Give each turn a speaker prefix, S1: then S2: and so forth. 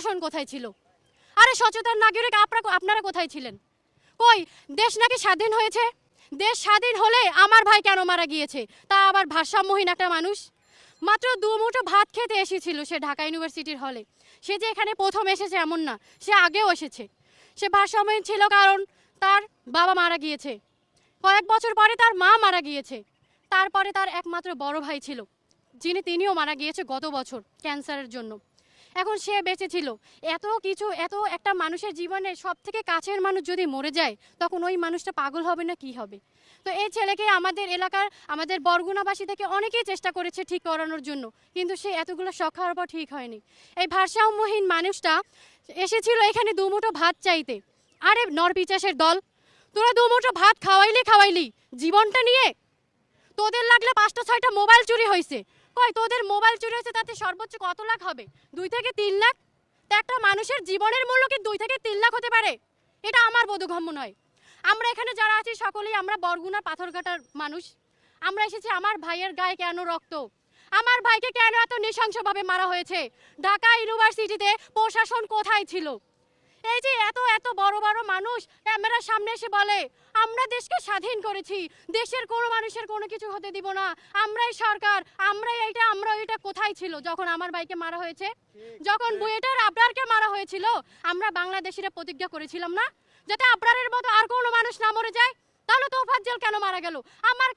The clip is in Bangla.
S1: প্রশাসন কোথায় ছিল? আরে সচেতন নাগরিক আপনারা কোথায় ছিলেন? কই দেশ নাকি স্বাধীন হয়েছে? দেশ স্বাধীন হলে আমার ভাই কেন মারা গিয়েছে? তা আবার ভারসাম্যহীন একটা মানুষ। মাত্র দুমুঠো ভাত খেতে এসেছিল সে ঢাকা ইউনিভার্সিটির হলে। সে যে এখানে প্রথম এসেছে এমন না, সে আগেও এসেছে। সে ভারসাম্যহীন ছিল কারণ তার বাবা মারা গিয়েছে, কয়েক বছর পরে তার মা মারা গিয়েছে, তারপরে তার একমাত্র বড় ভাই ছিল তিনিও মারা গিয়েছে গত বছর ক্যান্সারের জন্য। এখন সে বেঁচে ছিল। এত কিছু, এত একটা মানুষের জীবনে সব থেকে কাছের মানুষ যদি মরে যায় তখন ওই মানুষটা পাগল হবে না কি হবে? তো এই ছেলেকে আমাদের এলাকার, আমাদের বরগুনাবাসী থেকে অনেকেই চেষ্টা করেছে ঠিক করানোর জন্য, কিন্তু সে এতগুলো শখ খাওয়ার পর ঠিক হয়নি। এই ভারসাম্যহীন মানুষটা এসেছিল এখানে দুমুঠো ভাত চাইতে। আরে নরপিচাসের দল, তোরা দুমুঠো ভাত খাওয়াইলি জীবনটা নিয়ে। তোদের লাগলে 5টা 6টা মোবাইল চুরি হয়েছে, কই তোদের মোবাইল চুরি হয়েছে তাতে সর্বোচ্চ কত লাখ হবে? 2 থেকে 3 লাখ। তো একটা মানুষের জীবনের মূল্য কি 2 থেকে 3 লাখ হতে পারে? এটা আমার বোধগম্য নয়। আমরা এখানে যারা আছি সকলেই আমরা বরগুনা পাথরঘাটার মানুষ। আমরা এসেছি আমার ভাইয়ের গায়ে কেন রক্ত, আমার ভাইকে কেন এত নৃশংসভাবে মারা হয়েছে? ঢাকা ইউনিভার্সিটিতে প্রশাসন কোথায় ছিল? এই যে এত এত বড় বড় মানুষ ক্যামেরার সামনে এসে বলে আমরা দেশকে স্বাধীন করেছি, দেশের কোনো মানুষের কোনো কিছু হতে দিব না, আমরাই সরকার, আমরা এটা কোথায় ছিল যখন আমার ভাইকে মারা হয়েছে? যখন বুয়েটের আবরারকে মারা হয়েছিল আমরা বাংলাদেশিরা প্রতিজ্ঞা করেছিলাম না যাতে আবরারের মতো আর কোনো মানুষ না মরে যায়? তাহলে তোফাজ্জল কেন মারা গেল? আমার